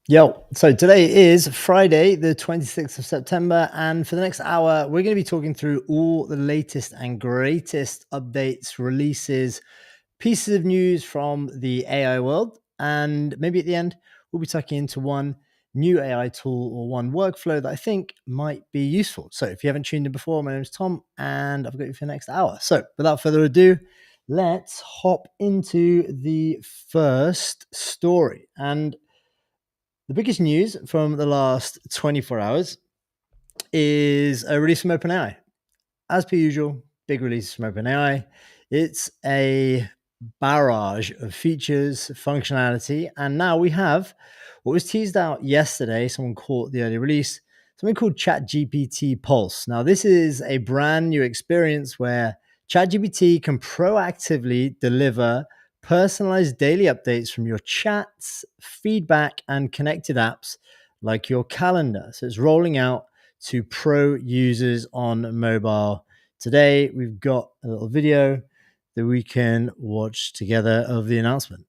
Yo, so today is Friday, the 26th of September, and for the next hour, we're going to be talking through all the latest and greatest updates, releases, pieces of news from the AI world. And maybe at the end, we'll be tucking into one new AI tool or one workflow that I think might be useful. So if you haven't tuned in before, my name is Tom, and I've got you for the next hour. So without further ado, let's hop into the first story. And the biggest news from the last 24 hours is a release from OpenAI. As per usual, big release from OpenAI. It's a barrage of features, functionality, and now we have what was teased out yesterday. Someone caught the early release, something called ChatGPT Pulse. Now, this is a brand new experience where ChatGPT can proactively deliver personalized daily updates from your chats, feedback, and connected apps like your calendar. So it's rolling out to pro users on mobile. Today, we've got a little video that we can watch together of the announcement.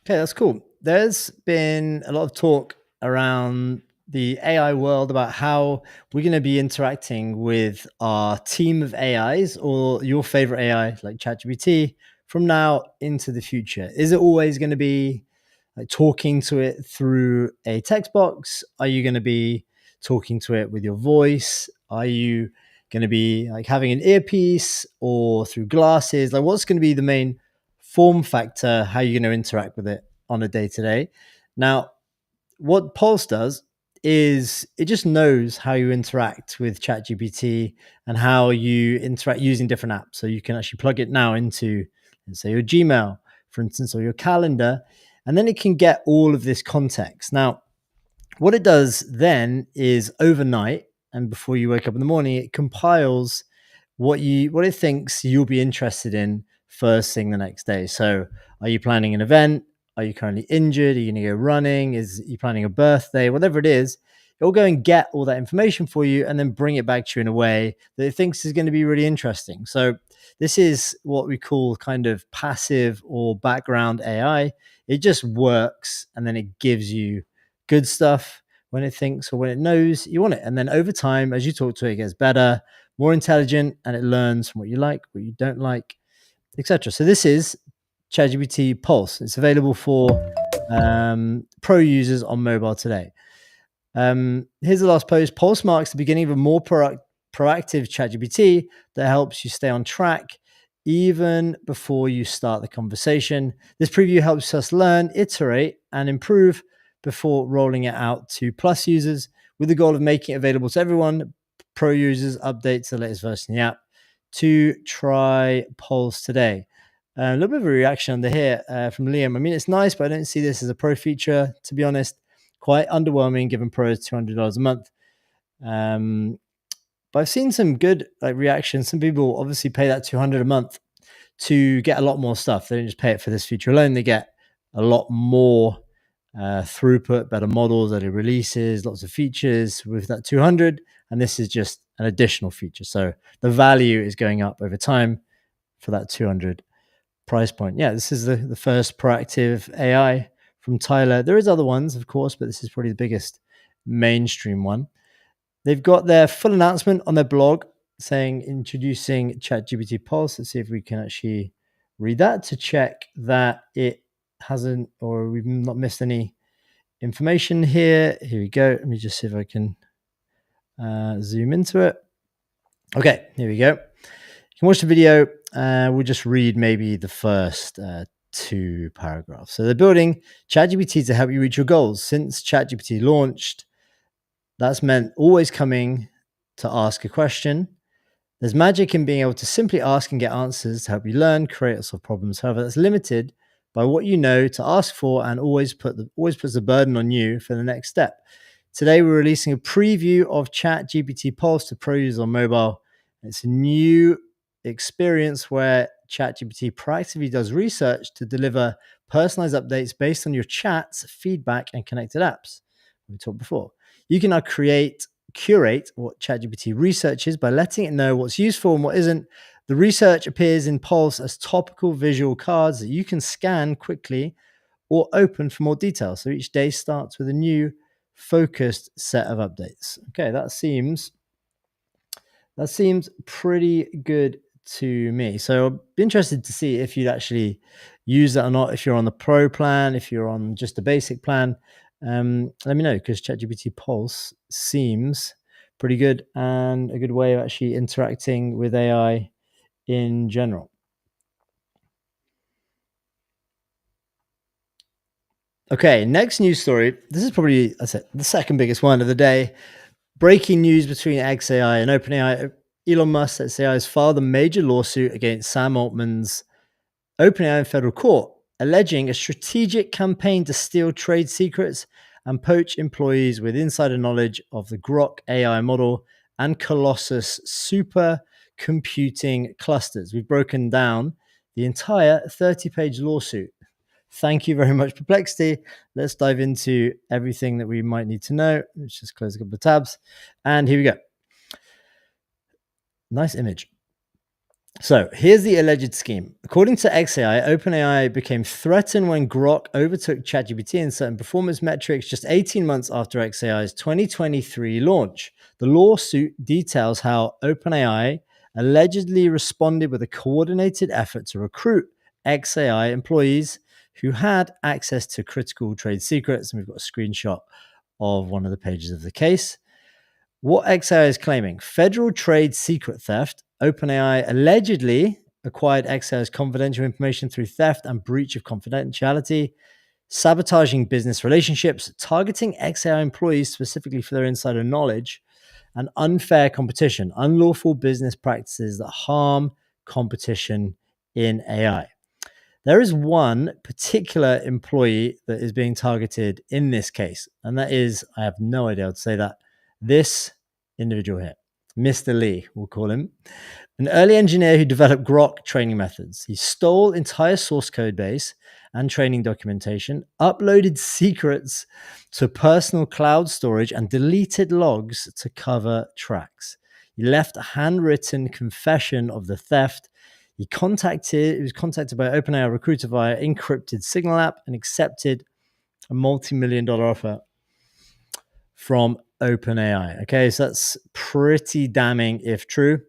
Okay, that's cool. There's been a lot of talk around the AI world about how we're going to be interacting with our team of AIs or your favorite AI like ChatGPT from now into the future. Is it always going to be like talking to it through a text box? Are you going to be talking to it with your voice? Are you going to be like having an earpiece or through glasses? Like, what's going to be the main form factor? How you're going to interact with it on a day to day? Now, what Pulse does is it just knows how you interact with ChatGPT and how you interact using different apps. So you can actually plug it now into, let's say, your Gmail, for instance, or your calendar, and then it can get all of this context. Now, what it does then is overnight and before you wake up in the morning, it compiles what it thinks you'll be interested in first thing the next day. So, are you planning an event? Are you currently injured? Are you going to go running? Is you planning a birthday? Whatever it is, it will go and get all that information for you and then bring it back to you in a way that it thinks is going to be really interesting. So, this is what we call kind of passive or background AI. It just works and then it gives you good stuff when it thinks or when it knows you want it. And then over time, as you talk to it, it gets better, more intelligent, and it learns from what you like, what you don't like, etc. So this is ChatGPT Pulse. It's available for pro users on mobile today. Here's the last post. Pulse marks the beginning of a more proactive ChatGPT that helps you stay on track even before you start the conversation. This preview helps us learn, iterate, and improve before rolling it out to plus users with the goal of making it available to everyone. Pro users update to the latest version of the app to try Pulse today. A little bit of a reaction under here from Liam. I mean, it's nice, but I don't see this as a pro feature, to be honest. Quite underwhelming given pros $200 a month. But I've seen some good reactions. Some people obviously pay that $200 a month to get a lot more stuff. They don't just pay it for this feature alone. They get a lot more throughput, better models, better releases, lots of features with that 200. And this is just an additional feature. So the value is going up over time for that 200 price point. Yeah, this is the first proactive AI from Tyler. There is other ones, of course, but this is probably the biggest mainstream one. They've got their full announcement on their blog. saying introducing ChatGPT Pulse. Let's see if we can actually read that to check that it hasn't, or we've not missed any information here. Here we go. Let me just see if I can zoom into it. Okay, here we go. You can watch the video. We'll just read maybe the first two paragraphs. So they're building ChatGPT to help you reach your goals. Since ChatGPT launched, that's meant always coming to ask a question. There's magic in being able to simply ask and get answers to help you learn, create, or solve problems. However, that's limited by what you know to ask for, and always puts the burden on you for the next step. Today, we're releasing a preview of ChatGPT Pulse to pro users on mobile. It's a new experience where ChatGPT proactively does research to deliver personalized updates based on your chats, feedback, and connected apps. We talked before. You can now curate what ChatGPT researches by letting it know what's useful and what isn't. The research appears in Pulse as topical visual cards that you can scan quickly or open for more detail. So each day starts with a new focused set of updates. Okay, that seems pretty good to me. So I'd be interested to see if you'd actually use that or not. If you're on the pro plan, if you're on just the basic plan, let me know, because ChatGPT Pulse seems pretty good and a good way of actually interacting with AI in general. Okay, next news story. This is probably, I said, the second biggest one of the day. Breaking news between XAI and OpenAI. Elon Musk, XAI, has filed a major lawsuit against Sam Altman's OpenAI in federal court, alleging a strategic campaign to steal trade secrets and poach employees with insider knowledge of the Grok AI model and Colossus supercomputing clusters. We've broken down the entire 30-page lawsuit. Thank you very much, Perplexity. Let's dive into everything that we might need to know. Let's just close a couple of tabs. And here we go. Nice image. So here's the alleged scheme. According to XAI, OpenAI became threatened when Grok overtook ChatGPT in certain performance metrics just 18 months after XAI's 2023 launch. The lawsuit details how OpenAI allegedly responded with a coordinated effort to recruit XAI employees who had access to critical trade secrets. And we've got a screenshot of one of the pages of the case. What XAI is claiming: federal trade secret theft. OpenAI allegedly acquired XAI's confidential information through theft and breach of confidentiality, sabotaging business relationships, targeting XAI employees specifically for their insider knowledge, and unfair competition, unlawful business practices that harm competition in AI. There is one particular employee that is being targeted in this case, and that is, I have no idea how to say that, this individual here, Mr. Lee, we'll call him, an early engineer who developed Grok training methods. He stole entire source code base and training documentation, uploaded secrets to personal cloud storage, and deleted logs to cover tracks. He left a handwritten confession of the theft. He was contacted by OpenAI recruiter via encrypted Signal app and accepted a multi-million-dollar offer from OpenAI. Okay, so that's pretty damning if true.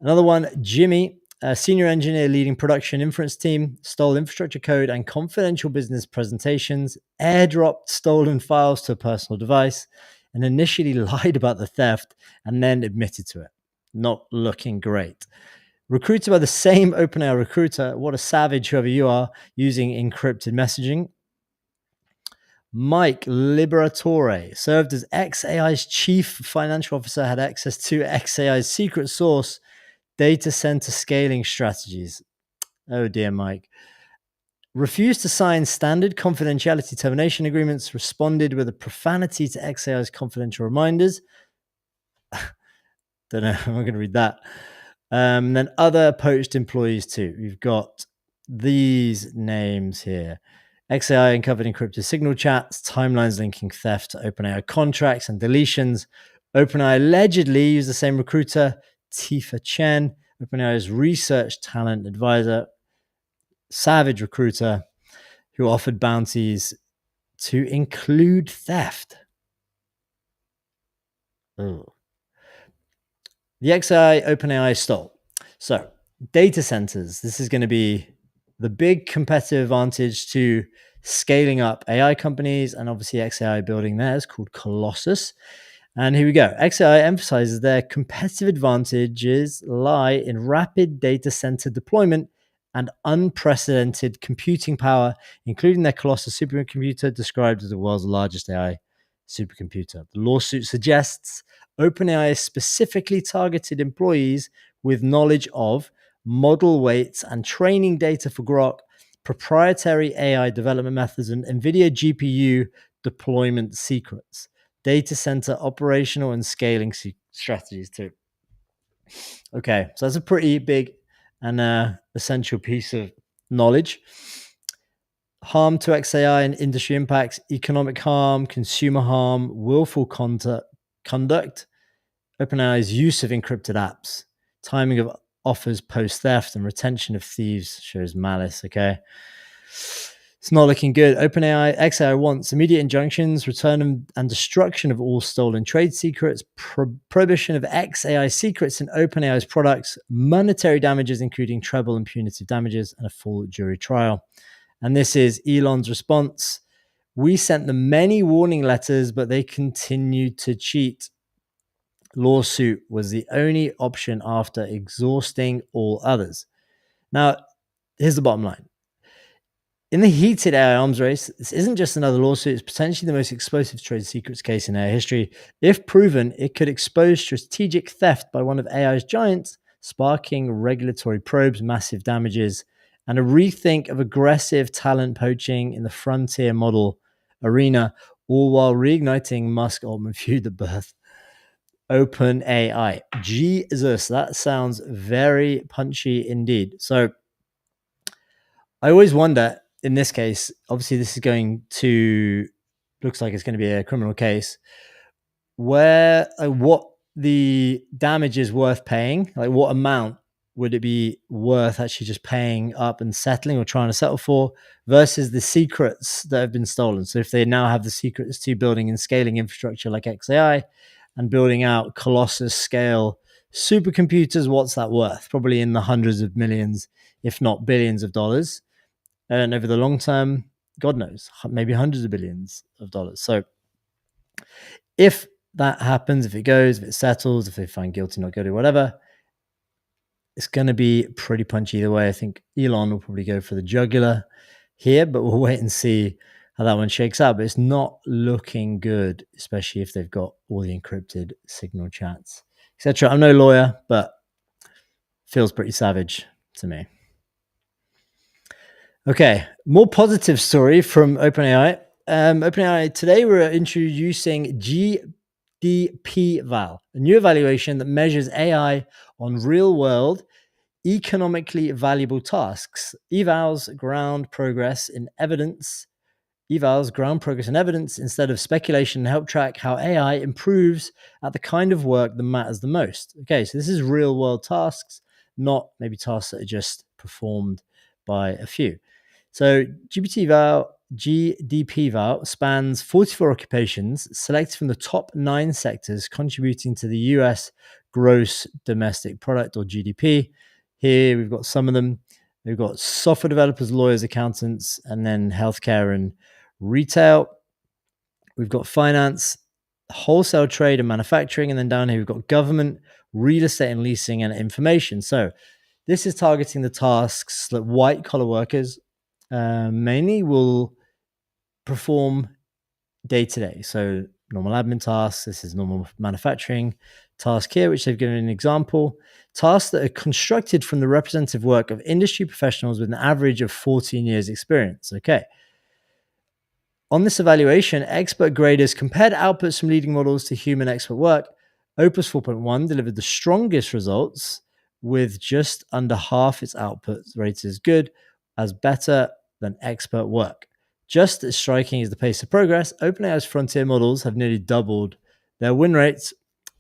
Another one, Jimmy, a senior engineer leading production inference team, stole infrastructure code and confidential business presentations, airdropped stolen files to a personal device, and initially lied about the theft and then admitted to it. Not looking great. Recruited by the same OpenAI recruiter, what a savage whoever you are, using encrypted messaging. Mike Liberatore served as XAI's chief financial officer, had access to XAI's secret source data center scaling strategies. Oh dear, Mike. Refused to sign standard confidentiality termination agreements, responded with a profanity to XAI's confidential reminders. Don't know, I'm not going to read that. Then other poached employees too. We've got these names here. XAI uncovered encrypted signal chats, timelines linking theft to OpenAI contracts and deletions. OpenAI allegedly used the same recruiter, Tifa Chen, OpenAI's research talent advisor, savage recruiter, who offered bounties to include theft. Ugh. the XAI OpenAI stole. So, data centers, this is going to be the big competitive advantage to scaling up AI companies, and obviously XAI building theirs called Colossus. And here we go. XAI emphasizes their competitive advantages lie in rapid data center deployment and unprecedented computing power, including their Colossus supercomputer, described as the world's largest AI supercomputer. The lawsuit suggests OpenAI specifically targeted employees with knowledge of model weights and training data for Grok, proprietary AI development methods, and NVIDIA GPU deployment secrets, data center operational and scaling strategies too. Okay, so that's a pretty big and essential piece of knowledge. Harm to XAI and industry impacts: economic harm, consumer harm, willful conduct, OpenAI's use of encrypted apps, timing of offers post theft, and retention of thieves shows malice. Okay. It's not looking good. OpenAI, XAI wants immediate injunctions, return and destruction of all stolen trade secrets, prohibition of XAI secrets in OpenAI's products, monetary damages, including treble and punitive damages, and a full jury trial. And this is Elon's response. We sent them many warning letters, but they continued to cheat. Lawsuit was the only option after exhausting all others. Now, here's the bottom line. In the heated AI arms race, this isn't just another lawsuit, it's potentially the most explosive trade secrets case in AI history. If proven, it could expose strategic theft by one of AI's giants, sparking regulatory probes, massive damages, and a rethink of aggressive talent poaching in the frontier model arena, all while reigniting Musk-Altman feud at birth. OpenAI. Jesus, that sounds very punchy indeed. So I always wonder, in this case, obviously this is looks like it's going to be a criminal case, where what the damage is worth paying, like what amount would it be worth actually just paying up and settling or trying to settle for, versus the secrets that have been stolen. So if they now have the secrets to building and scaling infrastructure like XAI and building out Colossus scale supercomputers, what's that worth? Probably in the hundreds of millions, if not billions of dollars. And over the long term, God knows, maybe hundreds of billions of dollars. So if that happens, if it settles, if they find guilty, not guilty, whatever, it's going to be pretty punchy either way. I think Elon will probably go for the jugular here, but we'll wait and see how that one shakes out. But it's not looking good, especially if they've got all the encrypted signal chats, etc. I'm no lawyer, but feels pretty savage to me. Okay, more positive story from OpenAI. OpenAI today we're introducing GDP-Val, a new evaluation that measures AI on real-world, economically valuable tasks. Evals ground progress in evidence instead of speculation, and help track how AI improves at the kind of work that matters the most. Okay, so this is real-world tasks, not maybe tasks that are just performed by a few. So GDP-Val spans 44 occupations selected from the top 9 sectors contributing to the US gross domestic product, or GDP. Here we've got some of them. We've got software developers, lawyers, accountants, and then healthcare and retail. We've got finance, wholesale trade and manufacturing. And then down here, we've got government, real estate and leasing, and information. So this is targeting the tasks that white collar workers mainly will perform day to day. So normal admin tasks. This is normal manufacturing task here, which they've given an example. Tasks that are constructed from the representative work of industry professionals with an average of 14 years experience. Okay. On this evaluation, expert graders compared outputs from leading models to human expert work. Opus 4.1 delivered the strongest results, with just under half its outputs rated as good, as better than expert work. Just as striking as the pace of progress, OpenAI's frontier models have nearly doubled their win rates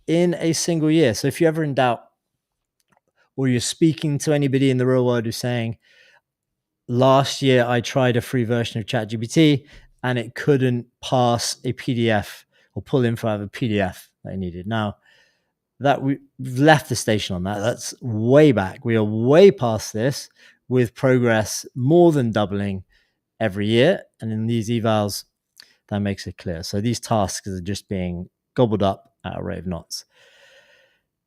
in a single year. So if you're ever in doubt, or you're speaking to anybody in the real world who's saying, last year I tried a free version of ChatGPT and it couldn't pass a PDF or pull info out of a PDF that I needed. Now, that we've left the station on that. That's way back. We are way past this, with progress more than doubling every year. And in these evals, that makes it clear. So these tasks are just being gobbled up at a rate of knots.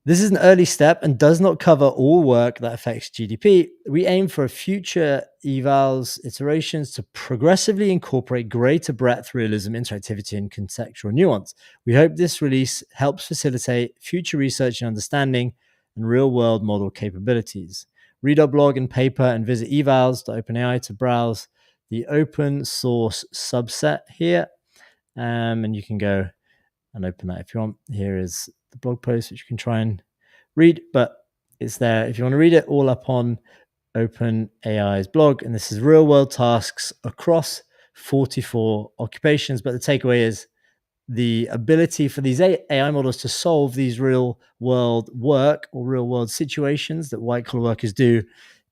This is an early step and does not cover all work that affects GDP. We aim for future evals iterations to progressively incorporate greater breadth, realism, interactivity, and contextual nuance. We hope this release helps facilitate future research and understanding and real-world model capabilities. Read our blog and paper and visit evals.openai to browse the open source subset here. And you can go and open that if you want. Here is the blog post, which you can try and read, but it's there if you want to read it, all up on OpenAI's blog. And this is real world tasks across 44 occupations. But the takeaway is the ability for these AI models to solve these real world work or real world situations that white collar workers do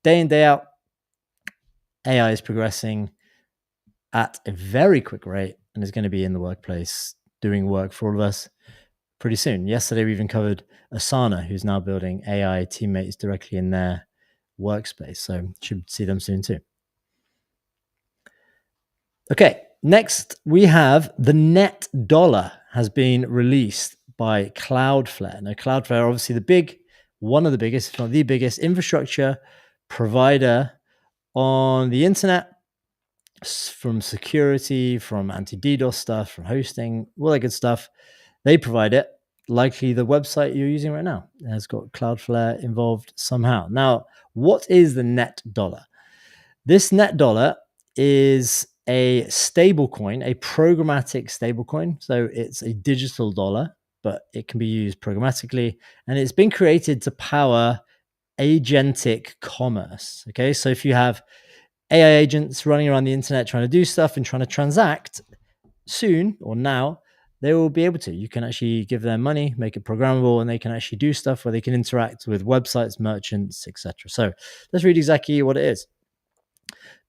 day in, day out. AI is progressing at a very quick rate and is going to be in the workplace doing work for all of us pretty soon. Yesterday, we even covered Asana, who's now building AI teammates directly in their workspace. So should see them soon too. Okay, next we have the net dollar has been released by Cloudflare. Now, Cloudflare, obviously one of the biggest, if not the biggest, infrastructure provider on the internet, from security, from anti-DDoS stuff, from hosting, all that good stuff. They provide it. Likely the website you're using right now has got Cloudflare involved somehow. Now, what is the net dollar? This net dollar is a stable coin, a programmatic stable coin. So it's a digital dollar, but it can be used programmatically. And it's been created to power agentic commerce. Okay, so if you have AI agents running around the internet trying to do stuff and trying to transact, soon or now, they will be able to. You can actually give them money, make it programmable, and they can actually do stuff where they can interact with websites, merchants, etc. So let's read exactly what it is.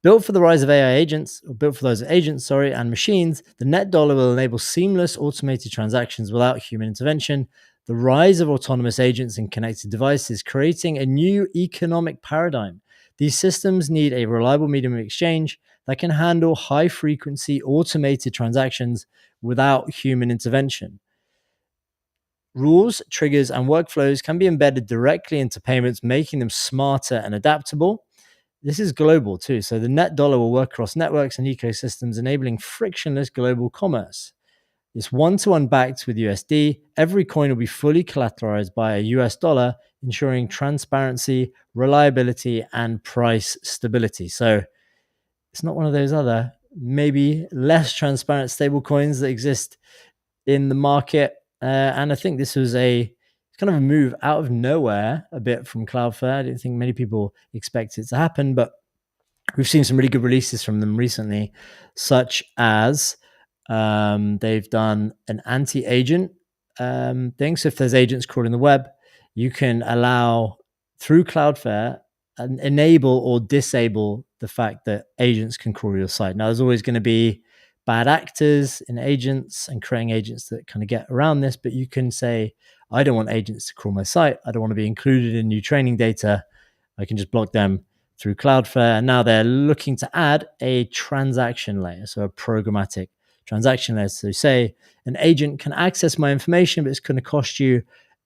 Built for the rise of AI agents, or built for those agents, and machines, the net dollar will enable seamless automated transactions without human intervention. The rise of autonomous agents and connected devices, creating a new economic paradigm. These systems need a reliable medium of exchange that can handle high-frequency automated transactions without human intervention. Rules, triggers, and workflows can be embedded directly into payments, making them smarter and adaptable. This is global too. So the net dollar will work across networks and ecosystems, enabling frictionless global commerce. It's one-to-one backed with USD. Every coin will be fully collateralized by a US dollar, ensuring transparency, reliability, and price stability. So it's not one of those other, maybe less transparent stable coins that exist in the market. And I think this was kind of a move out of nowhere a bit from Cloudflare. I didn't think many people expect it to happen, but we've seen some really good releases from them recently, such as they've done an anti-agent thing. So if there's agents crawling the web, you can allow through Cloudflare and enable or disable the fact that agents can crawl your site. Now, there's always going to be bad actors in agents and creating agents that kind of get around this, but you can say, I don't want agents to crawl my site. I don't want to be included in new training data. I can just block them through Cloudflare. And now they're looking to add a transaction layer, so a programmatic transaction layer. So say an agent can access my information, but it's going to cost you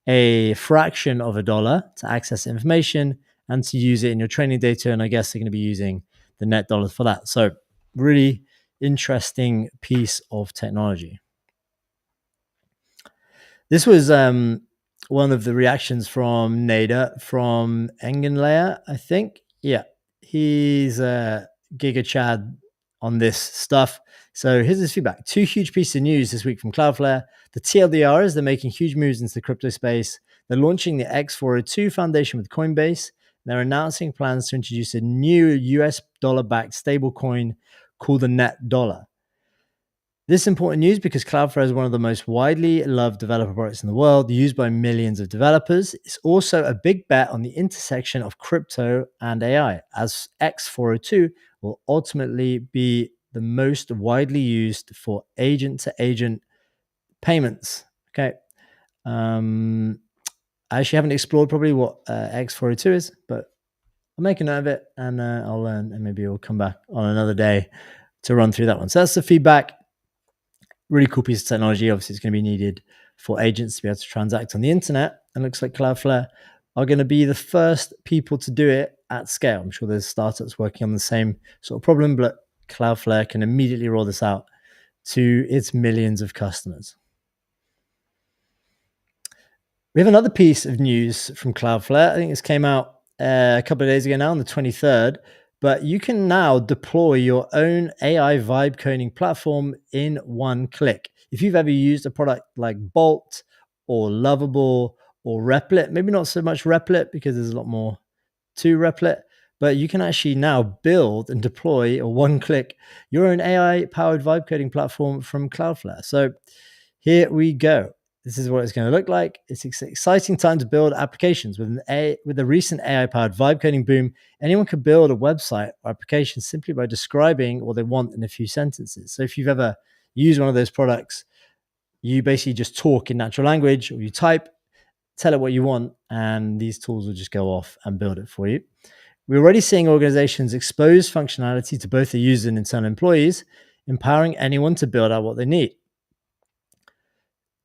a fraction of a dollar to access information and to use it in your training data. And I guess they're going to be using the net dollars for that. So really interesting piece of technology. This was one of the reactions from Nader from Engenlayer, I think. Yeah, he's Giga Chad on this stuff. So here's his feedback. 2 huge pieces of news this week from Cloudflare. The TLDR is they're making huge moves into the crypto space. They're launching the X402 Foundation with Coinbase. They're announcing plans to introduce a new US dollar-backed stablecoin called the Net Dollar. This is important news because Cloudflare is one of the most widely loved developer products in the world, used by millions of developers. It's also a big bet on the intersection of crypto and AI, as X402 will ultimately be the most widely used for agent-to-agent payments. Okay. I actually haven't explored probably what X402 is, but I'll make a note of it and I'll learn, and maybe we'll come back on another day to run through that one. So that's the feedback. Really cool piece of technology. Obviously, it's going to be needed for agents to be able to transact on the internet. And looks like Cloudflare are going to be the first people to do it at scale. I'm sure there's startups working on the same sort of problem, but Cloudflare can immediately roll this out to its millions of customers. We have another piece of news from Cloudflare. I think this came out a couple of days ago now, on the 23rd. But you can now deploy your own AI vibe coding platform in one click. If you've ever used a product like Bolt or Lovable or Replit, maybe not so much Replit because there's a lot more to Replit, but you can actually now build and deploy a one-click your own AI-powered vibe coding platform from Cloudflare. So here we go. This is what it's going to look like. It's an exciting time to build applications. With the recent AI-powered vibe coding boom, anyone can build a website or application simply by describing what they want in a few sentences. So if you've ever used one of those products, you basically just talk in natural language, or you type, tell it what you want, and these tools will just go off and build it for you. We're already seeing organizations expose functionality to both the users and internal employees, empowering anyone to build out what they need.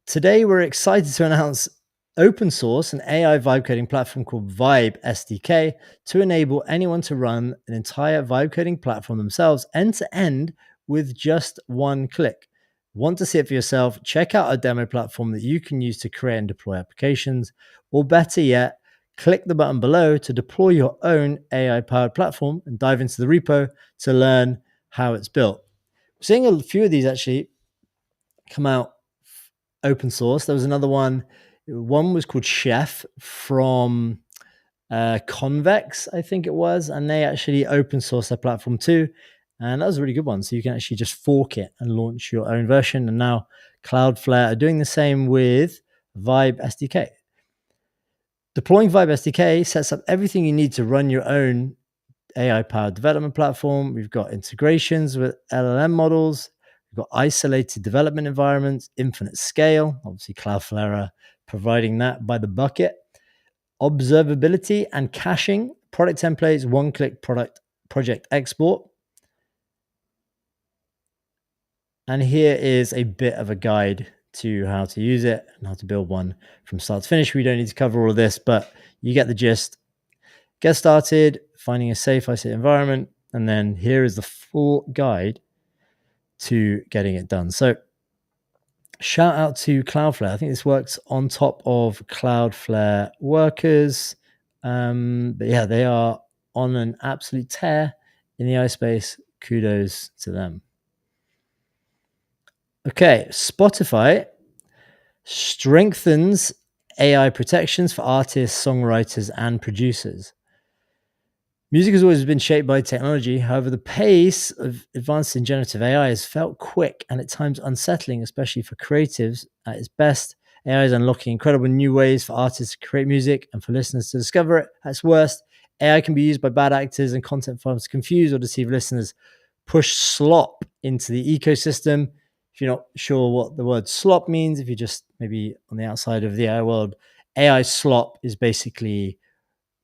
Today, we're excited to announce open source and AI vibe coding platform called Vibe SDK to enable anyone to run an entire vibe coding platform themselves end to end with just one click. Want to see it for yourself? Check out our demo platform that you can use to create and deploy applications, or better yet, click the button below to deploy your own AI powered platform and dive into the repo to learn how it's built. We're seeing a few of these actually come out open source. There was another one. One was called Chef from Convex, I think it was, and they actually open source their platform too. And that was a really good one. So you can actually just fork it and launch your own version. And now Cloudflare are doing the same with Vibe SDK. Deploying Vibe SDK sets up everything you need to run your own AI-powered development platform. We've got integrations with LLM models. We've got isolated development environments, infinite scale. Obviously, Cloudflare are providing that by the bucket. Observability and caching, product templates, one-click project export. And here is a bit of a guide to how to use it and how to build one from start to finish. We don't need to cover all of this, but you get the gist. Get started, finding a safe, isolated environment, and then here is the full guide to getting it done. So shout out to Cloudflare. I think this works on top of Cloudflare Workers. But yeah, they are on an absolute tear in the AI space. Kudos to them. Okay, Spotify strengthens AI protections for artists, songwriters, and producers. Music has always been shaped by technology. However, the pace of advances in generative AI has felt quick and at times unsettling, especially for creatives. At its best, AI is unlocking incredible new ways for artists to create music and for listeners to discover it. At its worst, AI can be used by bad actors and content farms to confuse or deceive listeners, push slop into the ecosystem. If you're not sure what the word slop means, if you're just maybe on the outside of the AI world, AI slop is basically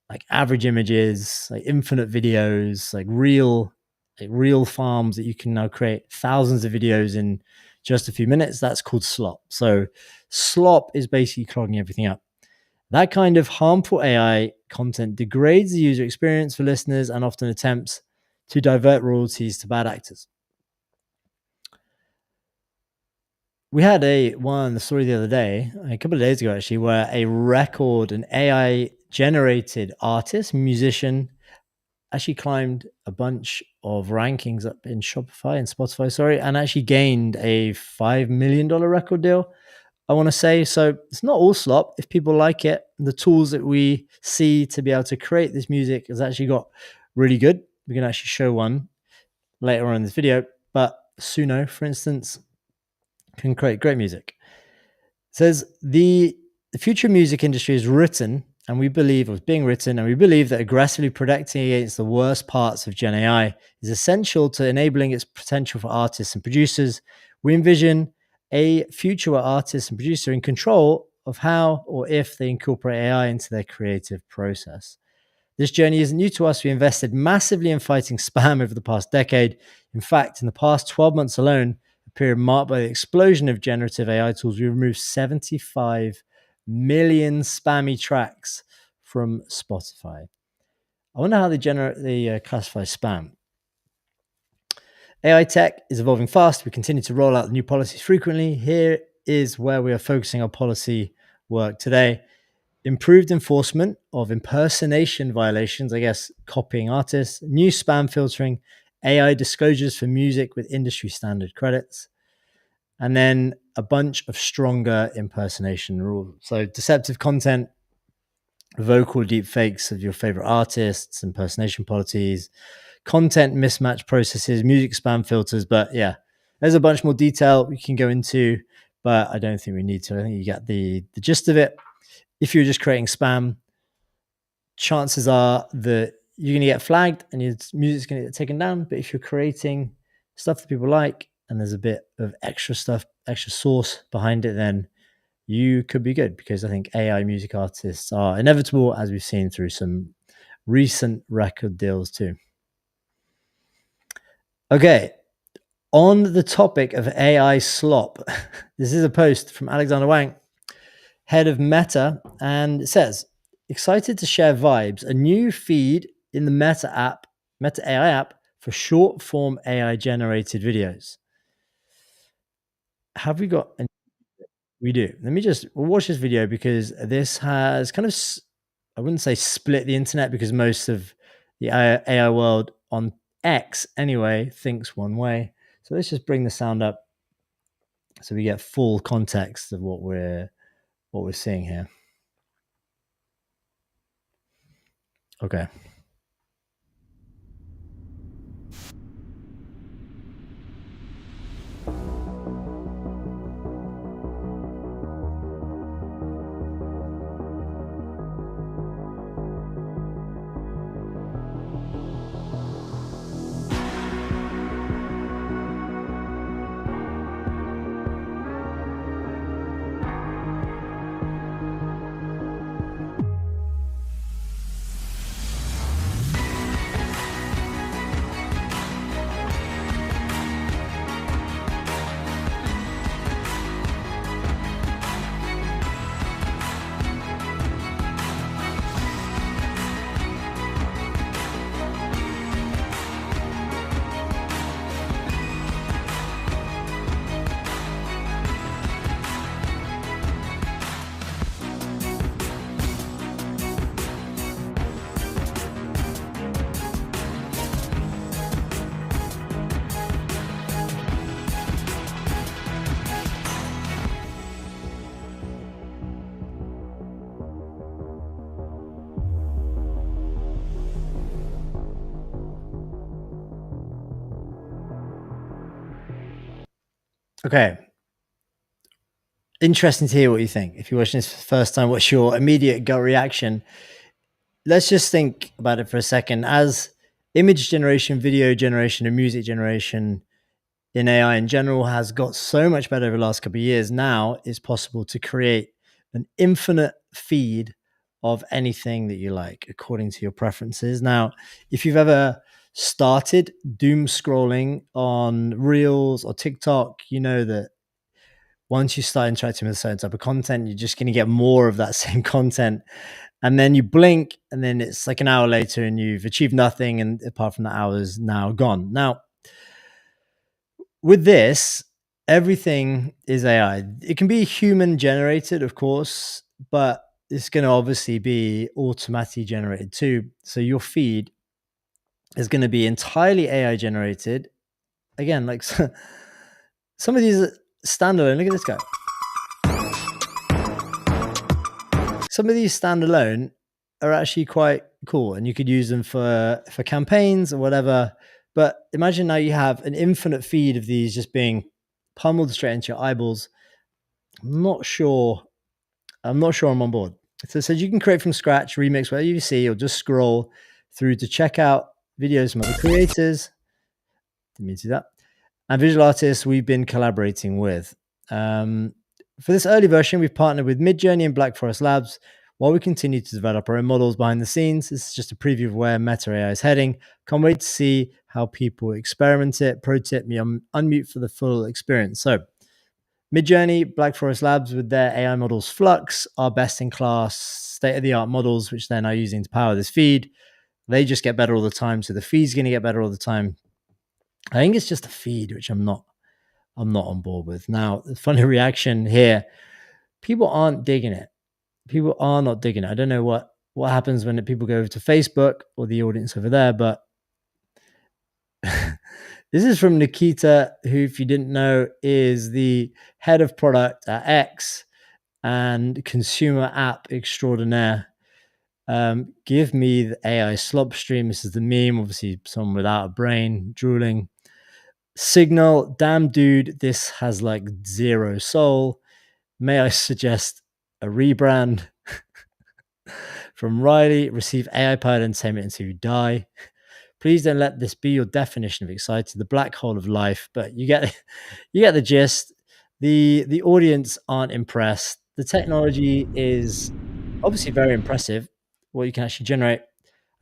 like average images, like infinite videos, like real farms that you can now create thousands of videos in just a few minutes. That's called slop. So slop is basically clogging everything up. That kind of harmful AI content degrades the user experience for listeners and often attempts to divert royalties to bad actors. We had the story the other day, a couple of days ago actually, where an AI generated artist, musician, actually climbed a bunch of rankings up in Shopify and Spotify, and actually gained a $5 million record deal, I want to say. So it's not all slop. If people like it, the tools that we see to be able to create this music has actually got really good. We can actually show one later on in this video, but Suno, for instance, can create great music. It says the future music industry is written, and we believe it was being written, and we believe that aggressively protecting against the worst parts of Gen AI is essential to enabling its potential for artists and producers. We envision a future where artists and producers are in control of how or if they incorporate AI into their creative process. This journey isn't new to us. We invested massively in fighting spam over the past decade. In fact, in the past 12 months alone, a period marked by the explosion of generative AI tools, we removed 75 million spammy tracks from Spotify. I wonder how they classify spam. AI tech is evolving fast. We continue to roll out new policies frequently. Here is where we are focusing our policy work today. Improved enforcement of impersonation violations, I guess, copying artists, new spam filtering, AI disclosures for music with industry standard credits, and then a bunch of stronger impersonation rules. So deceptive content, vocal deepfakes of your favorite artists, impersonation policies, content mismatch processes, music spam filters. But yeah, there's a bunch more detail we can go into, but I don't think we need to. I think you get the gist of it. If you're just creating spam, chances are that you're going to get flagged and your music's going to get taken down. But if you're creating stuff that people like and there's a bit of extra stuff, extra sauce behind it, then you could be good, because I think AI music artists are inevitable, as we've seen through some recent record deals too. Okay, on the topic of AI slop, this is a post from Alexander Wang, head of Meta, and it says, excited to share Vibes, a new feed in the Meta AI app for short form AI generated videos. Have we got any? We do. Let me just watch this video, because this has kind of, I wouldn't say split the internet, because most of the AI world on X anyway thinks one way. So let's just bring the sound up so we get full context of what we're seeing here. Okay. Okay. Interesting to hear what you think. If you're watching this for the first time, what's your immediate gut reaction? Let's just think about it for a second. As image generation, video generation, and music generation in AI in general has got so much better over the last couple of years, now it's possible to create an infinite feed of anything that you like according to your preferences. Now, if you've ever started doom scrolling on Reels or TikTok, you know that once you start interacting with a certain type of content, you're just going to get more of that same content. And then you blink, and then it's like an hour later and you've achieved nothing. And apart from that hour is now gone. Now, with this, everything is AI. It can be human generated, of course, but it's going to obviously be automatically generated too. So your feed is going to be entirely AI generated. Again, like some of these standalone, look at this guy. Some of these standalone are actually quite cool, and you could use them for campaigns or whatever. But imagine now you have an infinite feed of these just being pummeled straight into your eyeballs. I'm not sure I'm on board. So it says you can create from scratch, remix whatever you see, or just scroll through to check out videos from other creators. Didn't mean to do that. And visual artists we've been collaborating with. For this early version, we've partnered with Midjourney and Black Forest Labs while we continue to develop our own models behind the scenes. This is just a preview of where Meta AI is heading. Can't wait to see how people experiment it. Pro tip, me unmute for the full experience. So, Midjourney, Black Forest Labs with their AI models Flux are best in class, state of the art models, which they're now using to power this feed. They just get better all the time. So the feed's going to get better all the time. I think it's just a feed, which I'm not on board with. Now, the funny reaction here, people aren't digging it. People are not digging it. I don't know what happens when people go over to Facebook or the audience over there, but this is from Nikita, who, if you didn't know, is the head of product at X and consumer app extraordinaire. Give me the AI slop stream. This is the meme, obviously someone without a brain drooling. Signal, damn dude, this has like zero soul. May I suggest a rebrand? From Riley, receive AI powered entertainment until you die. Please don't let this be your definition of excited, the black hole of life. But you get the gist. The audience aren't impressed. The technology is obviously very impressive. What you can actually generate.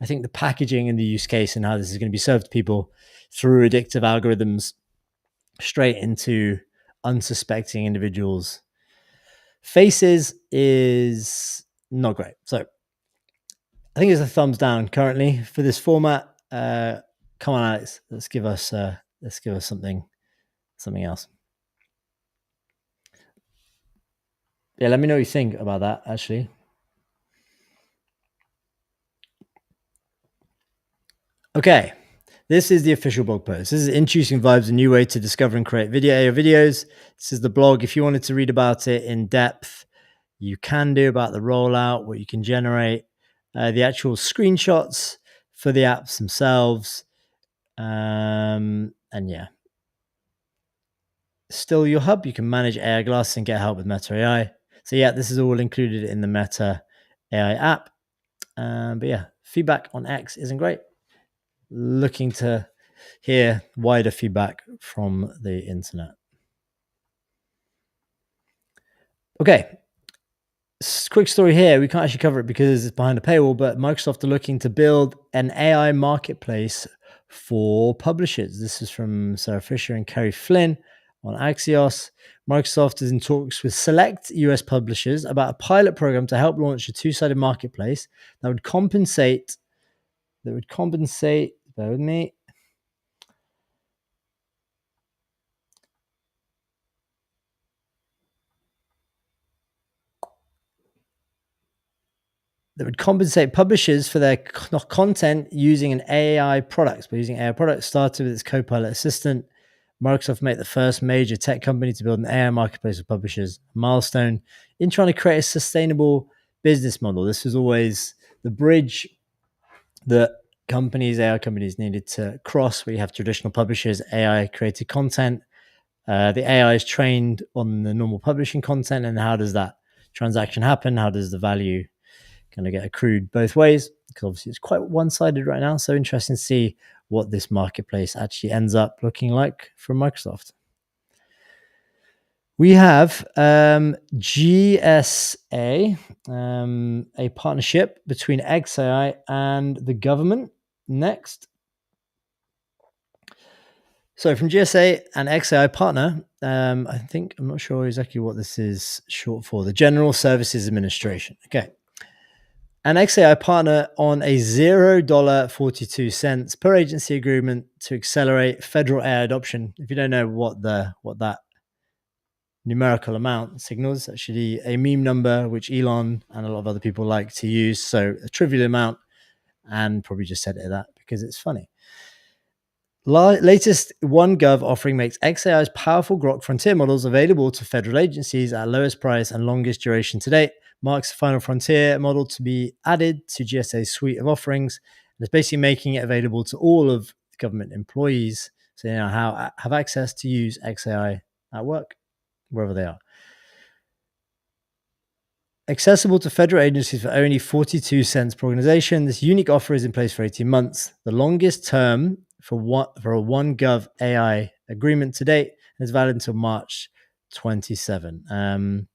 I think the packaging and the use case and how this is going to be served to people through addictive algorithms straight into unsuspecting individuals' faces is not great. So I think it's a thumbs down currently for this format. Come on, Alex, let's give us something else. Yeah, let me know what you think about that. Actually, okay. This is the official blog post. This is Introducing Vibes, a new way to discover and create AI videos. This is the blog. If you wanted to read about it in depth, you can do, about the rollout, what you can generate, the actual screenshots for the apps themselves. And yeah, still your hub. You can manage AI glasses and get help with Meta AI. So yeah, this is all included in the Meta AI app. But yeah, feedback on X isn't great. Looking to hear wider feedback from the internet. Okay, quick story here. We can't actually cover it because it's behind a paywall, but Microsoft are looking to build an AI marketplace for publishers. This is from Sarah Fisher and Kerry Flynn on Axios. Microsoft is in talks with select US publishers about a pilot program to help launch a two-sided marketplace that would compensate, bear with me, that would compensate publishers for their content using an AI products. By using AI products, started with its Copilot assistant. Microsoft made the first major tech company to build an AI marketplace for publishers, a milestone in trying to create a sustainable business model. This was always the bridge that AI companies needed to cross, where you have traditional publishers, AI created content. The AI is trained on the normal publishing content, and how does that transaction happen? How does the value kind of get accrued both ways? Because obviously it's quite one-sided right now. So interesting to see what this marketplace actually ends up looking like from Microsoft. We have GSA, a partnership between XAI and the government. Next. So from GSA and XAI partner, I'm not sure exactly what this is short for, the General Services Administration. Okay. An XAI partner on a $0.42 per agency agreement to accelerate federal AI adoption. If you don't know what that numerical amount signals, actually a meme number which Elon and a lot of other people like to use. So a trivial amount, and probably just set it at that because it's funny. Latest OneGov offering makes XAI's powerful Grok frontier models available to federal agencies at lowest price and longest duration to date. Marks the final frontier model to be added to GSA's suite of offerings. And it's basically making it available to all of government employees, so you know how have access to use XAI at work, wherever they are. Accessible to federal agencies for only 42 cents per organization. This unique offer is in place for 18 months, the longest term for a OneGov AI agreement to date, and is valid until March 27.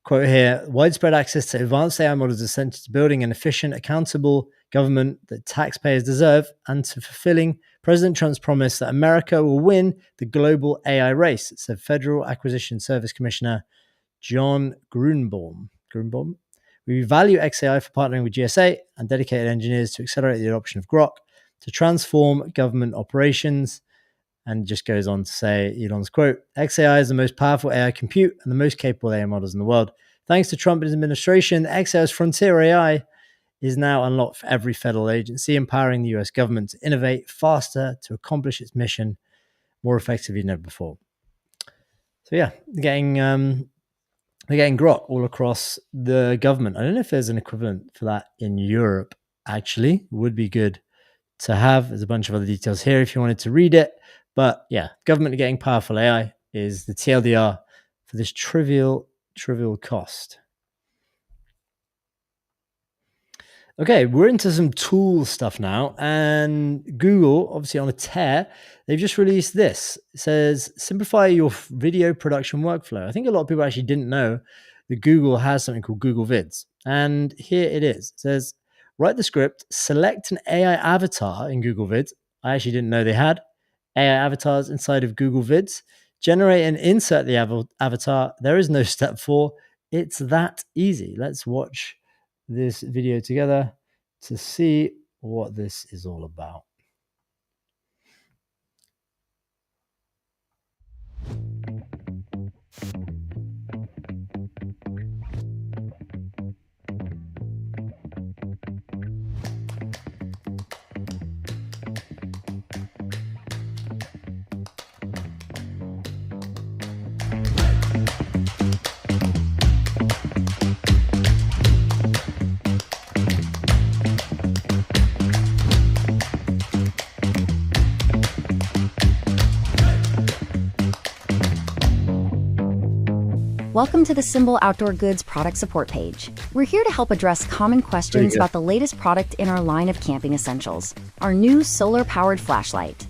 Quote here, widespread access to advanced AI models is essential to building an efficient, accountable government that taxpayers deserve and to fulfilling President Trump's promise that America will win the global AI race, said Federal Acquisition Service Commissioner John Grunbaum. We value XAI for partnering with GSA and dedicated engineers to accelerate the adoption of Grok to transform government operations. And just goes on to say, Elon's quote, XAI is the most powerful AI compute and the most capable AI models in the world. Thanks to Trump's administration, XAI's frontier AI is now unlocked for every federal agency, empowering the US government to innovate faster to accomplish its mission more effectively than ever before. So yeah, they're getting Grok all across the government. I don't know if there's an equivalent for that in Europe, actually. Would be good to have. There's a bunch of other details here if you wanted to read it. But yeah, government getting powerful AI is the TLDR for this trivial cost. Okay, we're into some tool stuff now. And Google, obviously on a tear, they've just released this. It says, simplify your video production workflow. I think a lot of people actually didn't know that Google has something called Google Vids. And here it is. It says, write the script, select an AI avatar in Google Vids. I actually didn't know they had AI avatars inside of Google Vids. Generate and insert the avatar. There is no step 4. It's that easy. Let's watch this video together to see what this is all about. Welcome to the Symbol Outdoor Goods product support page. We're here to help address common questions about the latest product in our line of camping essentials, our new solar-powered flashlight.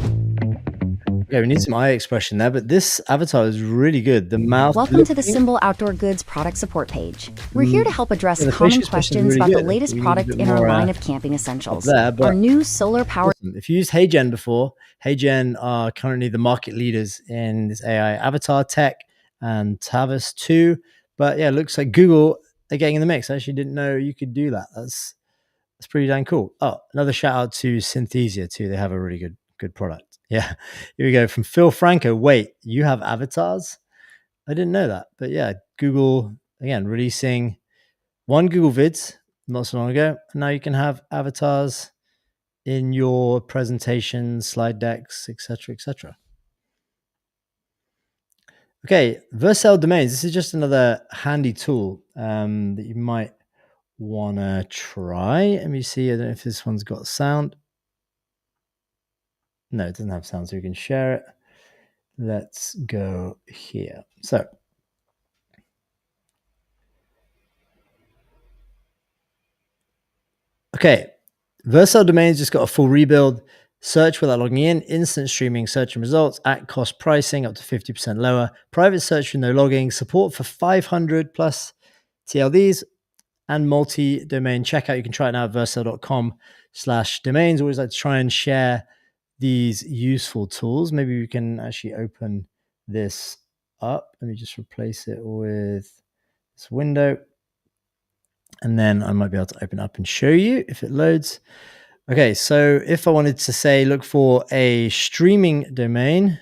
Okay, we need some eye expression there, but this avatar is really good. The mouth. Welcome to the Symbol Outdoor Goods product support page. We're here to help address common questions about the latest product in our line of camping essentials, our new solar-powered. Awesome. If you used HeyGen before, HeyGen are currently the market leaders in this AI avatar tech, and Tavis too. But yeah, it looks like Google are getting in the mix. I actually didn't know you could do that. That's pretty dang cool. Oh, another shout out to Synthesia too. They have a really good product. Yeah, here we go from Phil Franco. Wait, you have avatars? I didn't know that. But yeah, Google again releasing one Google Vids not so long ago, and now you can have avatars in your presentations, slide decks, etc., etc. Okay, Vercel Domains. This is just another handy tool that you might want to try. Let me see. I don't know if this one's got sound. No, it doesn't have sound, so we can share it. Let's go here. So, okay, Vercel Domains just got a full rebuild. Search without logging in, instant streaming search and results at cost pricing up to 50% lower, private search with no logging, support for 500 plus TLDs, and multi-domain checkout. You can try it now at vercel.com/domains. Always like to try and share these useful tools. Maybe we can actually open this up. Let me just replace it with this window. And then I might be able to open up and show you if it loads. Okay, so if I wanted to say, look for a streaming domain, you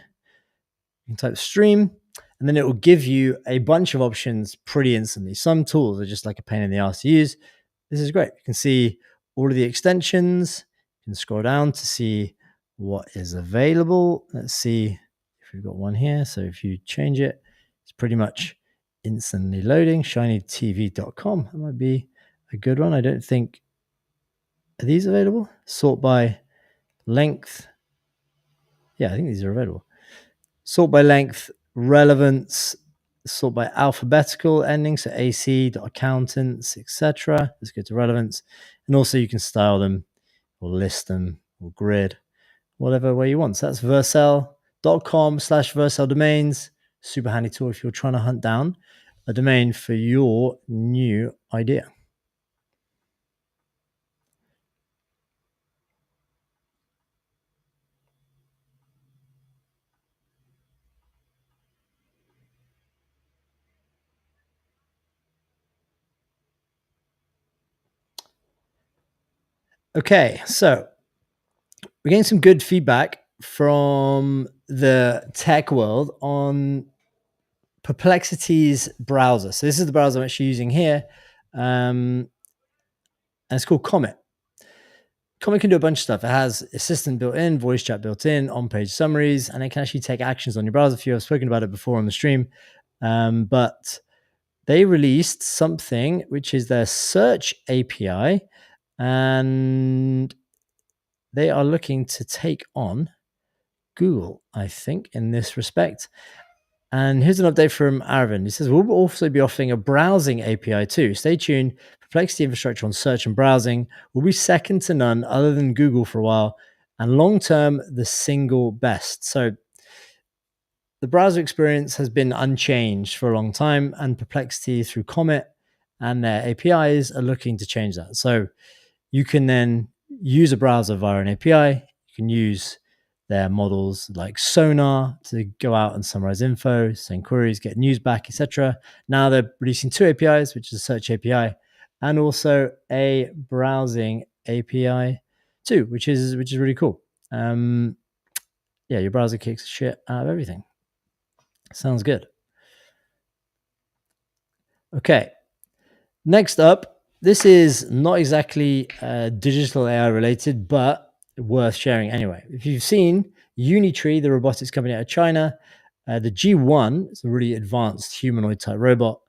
can type stream, and then it will give you a bunch of options pretty instantly. Some tools are just like a pain in the ass to use. This is great. You can see all of the extensions. You can scroll down to see what is available. Let's see if we've got one here. So if you change it, it's pretty much instantly loading. ShinyTV.com. That might be a good one. I don't think. Are these available? Sort by length. Yeah, I think these are available. Sort by length, relevance, sort by alphabetical ending, so AC, accountants, etc. Let's go to relevance. And also you can style them or list them or grid, whatever way you want. So that's vercel.com/vercel domains. super handy tool if you're trying to hunt down a domain for your new idea. Okay, so we're getting some good feedback from the tech world on Perplexity's browser. So this is the browser I'm actually using here, and it's called Comet. Comet can do a bunch of stuff. It has assistant built in, voice chat built in, on-page summaries, and it can actually take actions on your browser for you. I've spoken about it before on the stream, but they released something which is their search API, and they are looking to take on Google, I think, in this respect. And here's an update from Aravind. He says, we'll also be offering a browsing API too. Stay tuned. Perplexity infrastructure on search and browsing will be second to none other than Google for a while, and long-term, the single best. So the browser experience has been unchanged for a long time, and Perplexity through Comet and their APIs are looking to change that. So you can then use a browser via an API. You can use their models like Sonar to go out and summarize info, send queries, get news back, etc. Now they're releasing two APIs, which is a search API and also a browsing API too, which is really cool. Yeah, your browser kicks shit out of everything. Sounds good. Okay, next up, this is not exactly digital AI related, but worth sharing anyway. If you've seen ShinyTV, the robotics company out of China, the G1 is a really advanced humanoid type robot,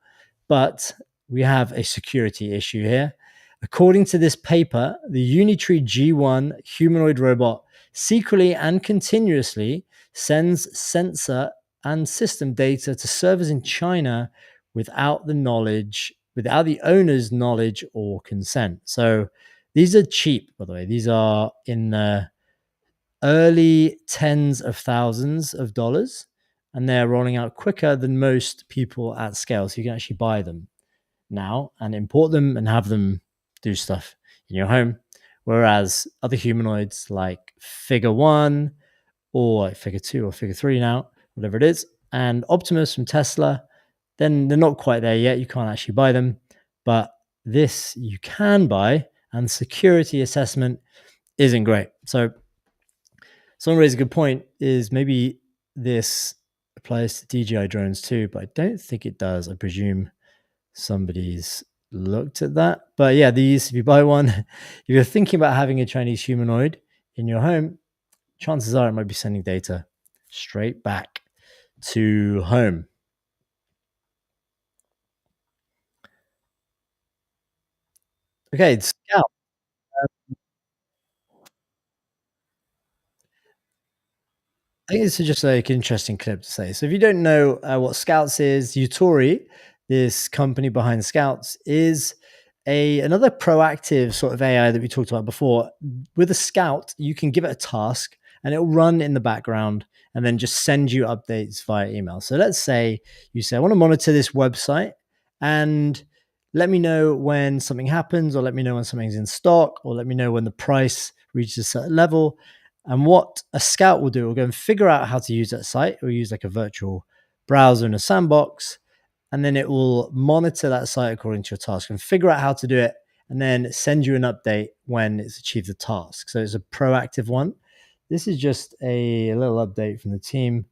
but we have a security issue here. According to this paper, the ShinyTV G1 humanoid robot secretly and continuously sends sensor and system data to servers in China without the owner's knowledge or consent. So these are cheap, by the way. These are in the early tens of thousands of dollars, and they're rolling out quicker than most people at scale. So you can actually buy them now and import them and have them do stuff in your home. Whereas other humanoids like Figure 1 or Figure 2 or Figure 3 now, whatever it is, and Optimus from Tesla, then they're not quite there yet. You can't actually buy them, but this you can buy, and security assessment isn't great. So someone raised a good point, is maybe this applies to DJI drones too, but I don't think it does. I presume somebody's looked at that. But yeah, these, if you buy one, if you're thinking about having a Chinese humanoid in your home, chances are it might be sending data straight back to home. Okay, Scout. I think this is just like an interesting clip to say. So if you don't know what Scouts is, Utori, this company behind Scouts, is another proactive sort of AI that we talked about before. With a Scout, you can give it a task and it'll run in the background and then just send you updates via email. So let's say you say, I want to monitor this website and let me know when something happens, or let me know when something's in stock, or let me know when the price reaches a certain level. And what a Scout will do, will go and figure out how to use that site. It will use like a virtual browser and a sandbox, and then it will monitor that site according to your task and figure out how to do it, and then send you an update when it's achieved the task. So it's a proactive one. This is just a little update from the team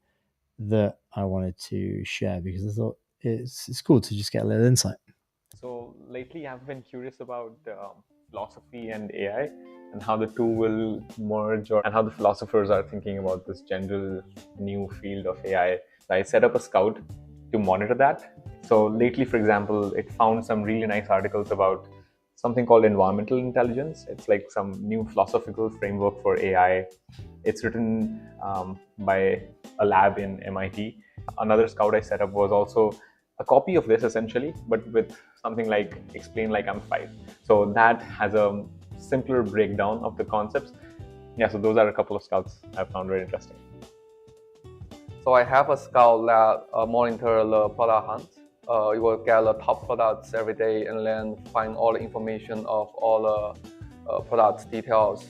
that I wanted to share because I thought it's cool to just get a little insight. So lately, I've been curious about philosophy and AI and how the two will merge, and how the philosophers are thinking about this general new field of AI. I set up a Scout to monitor that. So lately, for example, it found some really nice articles about something called environmental intelligence. It's like some new philosophical framework for AI. It's written by a lab in MIT. Another Scout I set up was also a copy of this essentially, but with something like explain like I'm 5. So that has a simpler breakdown of the concepts. Yeah, so those are a couple of Scouts I found very interesting. So I have a scout that monitor the product hunt. You will get the top products every day and then find all the information of all the products details.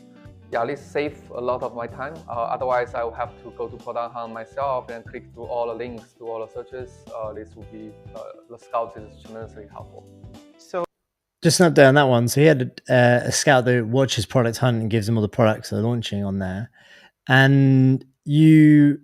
Yeah, this saves a lot of my time. Otherwise, I will have to go to product hunt myself and click through all the links to all the searches. This will be the scout is tremendously helpful. So just an update on that one. So he had a scout that watches Product Hunt and gives them all the products they're launching on there, and you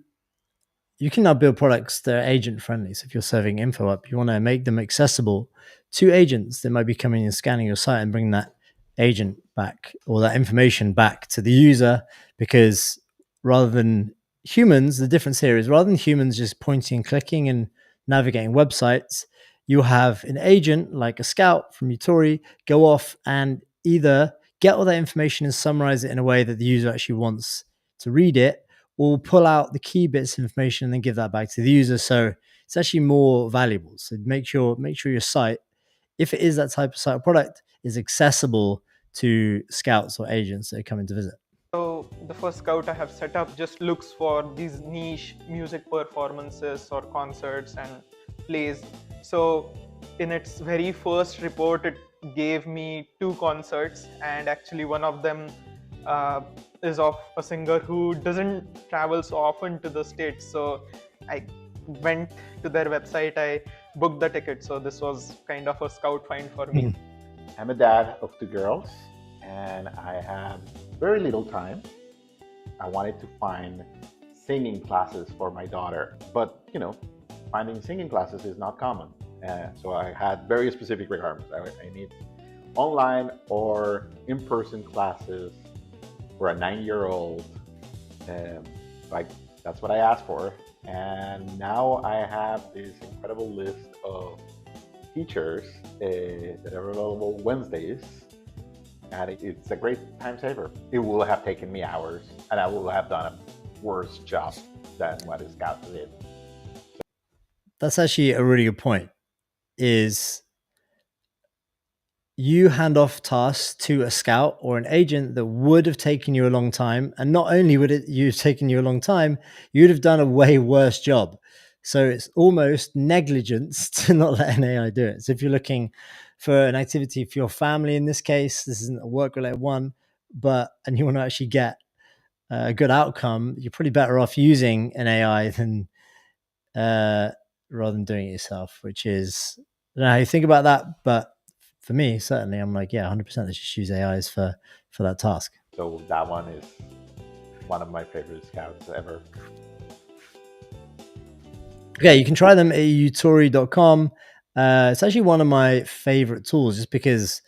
can now build products that are agent friendly. So if you're serving info up, you want to make them accessible to agents that might be coming and scanning your site and bring that agent back or that information back to the user. Because rather than humans, the difference here is rather than humans just pointing and clicking and navigating websites, you have an agent like a scout from Utori go off and either get all that information and summarize it in a way that the user actually wants to read it, or pull out the key bits of information and then give that back to the user. So it's actually more valuable. So make sure your site, if it is that type of site or product, is accessible to scouts or agents that are coming to visit. So the first scout I have set up just looks for these niche music performances or concerts and plays. So in its very first report, it gave me 2 concerts, and actually one of them is of a singer who doesn't travel so often to the States. So I went to their website, I booked the ticket. So this was kind of a scout find for me. I'm a dad of 2 girls and I have very little time. I wanted to find singing classes for my daughter, but finding singing classes is not common. So I had very specific requirements. I need online or in-person classes for a 9-year-old. That's what I asked for. And now I have this incredible list of teachers that are available Wednesdays. And it's a great time saver. It will have taken me hours and I will have done a worse job than what a scout did. That's actually a really good point. Is you hand off tasks to a scout or an agent that would have taken you a long time. And not only would you have taken you a long time, you'd have done a way worse job. So it's almost negligence to not let an AI do it. So if you're looking for an activity for your family, in this case, this isn't a work-related one, and you want to actually get a good outcome, you're probably better off using an AI than rather than doing it yourself, which is, I don't know how you think about that, but for me, certainly, I'm like, yeah, 100%. Let's just use AIs for that task. So that one is one of my favorite scouts ever. Okay, you can try them at utori.com. It's actually one of my favorite tools just because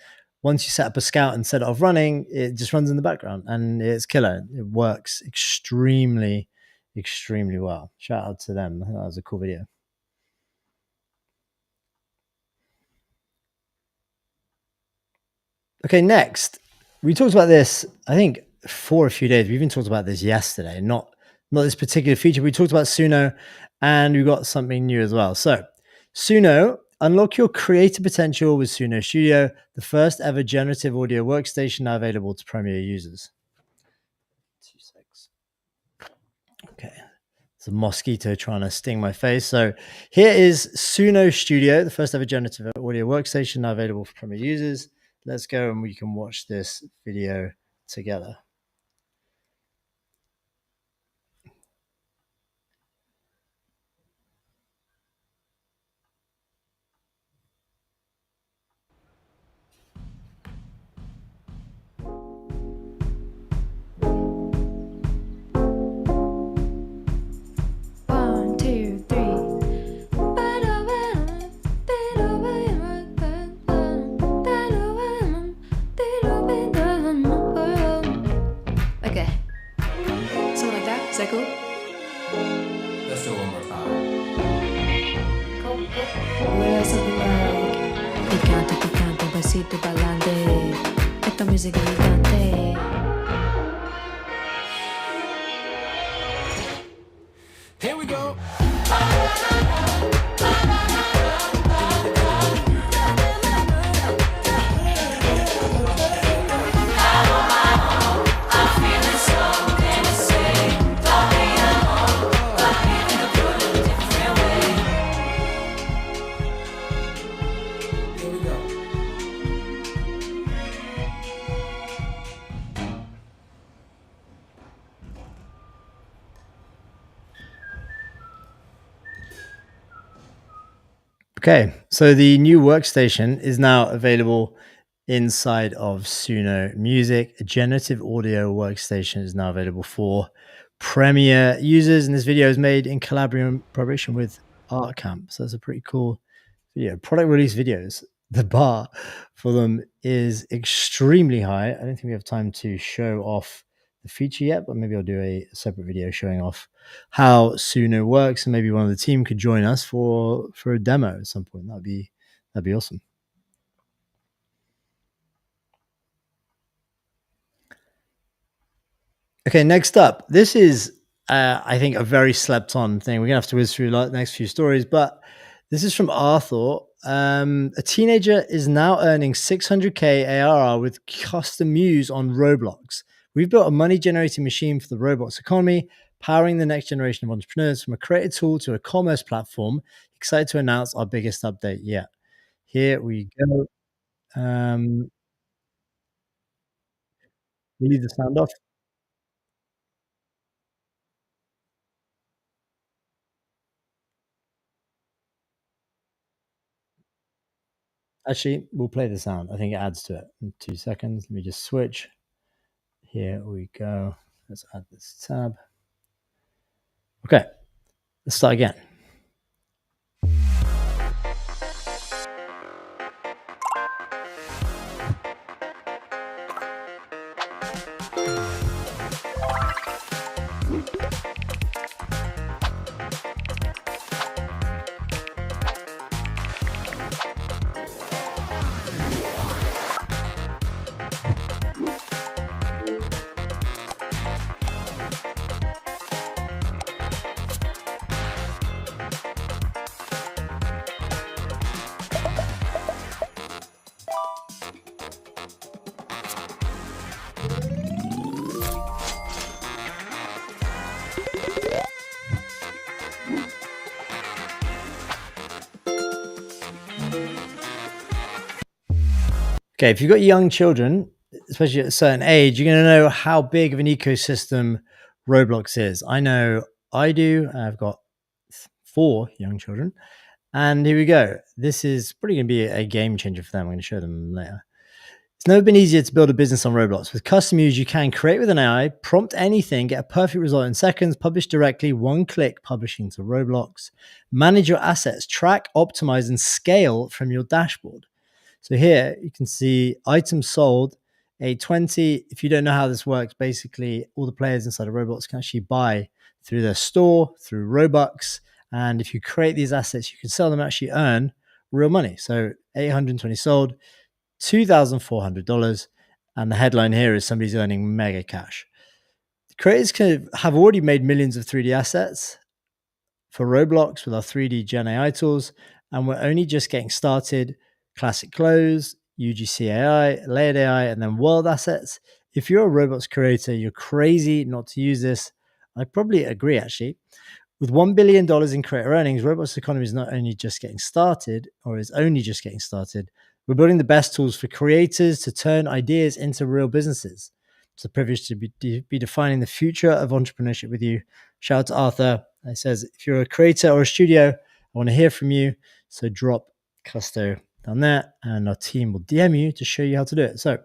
once you set up a scout and set it off running, it just runs in the background and it's killer. It works extremely, extremely well. Shout out to them. I think that was a cool video. Okay, next, we talked about this, I think, for a few days. We even talked about this yesterday, not this particular feature. We talked about Suno, and we got something new as well. So, Suno, unlock your creative potential with Suno Studio, the first ever generative audio workstation now available to Premiere users. 2 seconds. Okay. It's a mosquito trying to sting my face. So here is Suno Studio, the first ever generative audio workstation now available for Premiere users. Let's go and we can watch this video together. Is that cool? Let's do it one more time. Cool. Well, something like picante, picante, besito pa'lante. Esta música gigante. Here we go. Okay, so the new workstation is now available inside of Suno Music. A generative audio workstation is now available for Premiere users, and this video is made in collaboration with ArtCamp. So that's a pretty cool video. Product release videos. The bar for them is extremely high. I don't think we have time to show off the feature yet, but maybe I'll do a separate video showing off how Suno works, and maybe one of the team could join us for a demo at some point. That'd be awesome. Okay, next up, this is I think a very slept on thing. We're gonna have to whiz through the next few stories, but this is from Arthur. A teenager is now earning 600K ARR with custom muse on Roblox. We've built a money generating machine for the Roblox economy, powering the next generation of entrepreneurs from a creator tool to a commerce platform. Excited to announce our biggest update yet. Here we go. We leave the sound off. Actually, we'll play the sound. I think it adds to it in 2 seconds. Let me just switch. Here we go. Let's add this tab. Okay, let's start again. Okay, if you've got young children, especially at a certain age, you're going to know how big of an ecosystem Roblox is. I know I do. I've got 4 young children. And here we go. This is probably going to be a game changer for them. I'm going to show them later. It's never been easier to build a business on Roblox. With custom use, you can create with an AI, prompt anything, get a perfect result in seconds, publish directly, one click publishing to Roblox, manage your assets, track, optimize, and scale from your dashboard. So here you can see items sold, 820. If you don't know how this works, basically all the players inside of Roblox can actually buy through their store, through Robux. And if you create these assets, you can sell them and actually earn real money. So 820 sold, $2,400. And the headline here is somebody's earning mega cash. The creators have already made millions of 3D assets for Roblox with our 3D Gen AI tools, and we're only just getting started. Classic clothes, UGC AI, layered AI, and then world assets. If you're a Roblox creator, you're crazy not to use this. I probably agree, actually. With $1 billion in creator earnings, Roblox economy is not only just getting started, or is only just getting started. We're building the best tools for creators to turn ideas into real businesses. It's a privilege to be defining the future of entrepreneurship with you. Shout out to Arthur. He says, if you're a creator or a studio, I want to hear from you. So drop Custo down there, and our team will DM you to show you how to do it. So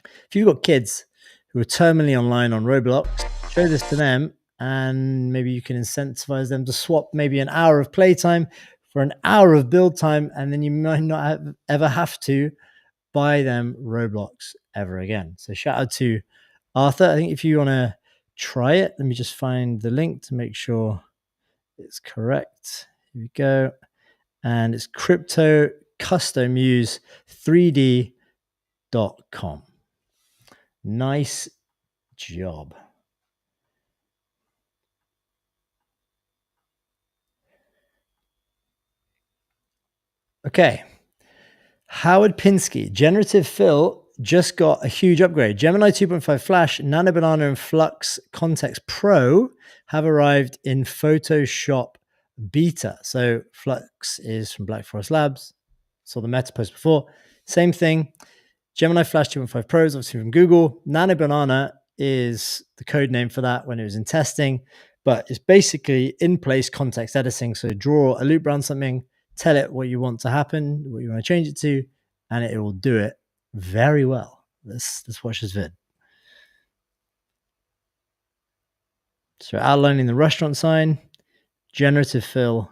if you've got kids who are terminally online on Roblox, show this to them, and maybe you can incentivize them to swap maybe an hour of playtime for an hour of build time, and then you might not ever have to buy them Roblox ever again. So shout out to Arthur. I think if you want to try it, let me just find the link to make sure it's correct. Here we go. And it's cryptocustomuse3d.com. Nice job. Okay. Howard Pinsky, Generative Fill just got a huge upgrade. Gemini 2.5 Flash, Nano Banana, and Flux Context Pro have arrived in Photoshop Beta. So Flux is from Black Forest Labs. Saw the Meta post before. Same thing. Gemini Flash 2.5 Pro is obviously from Google. Nano Banana is the code name for that when it was in testing, but it's basically in-place context editing. So draw a loop around something, tell it what you want to happen, what you want to change it to, and it will do it very well. Let's watch this vid. So outlining the restaurant sign, generative fill.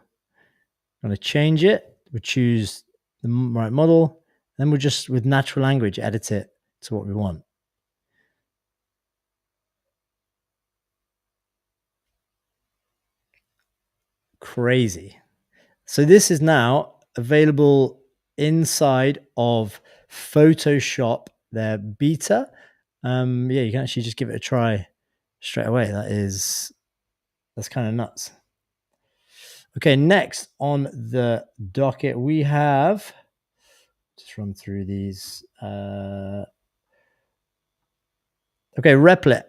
I'm going to change it. We choose the right model. Then we'll just, with natural language, edit it to what we want. Crazy. So this is now available inside of Photoshop, their beta. Yeah, you can actually just give it a try straight away. That's kind of nuts. Okay, next on the docket, we have, just run through these. Okay, Replit.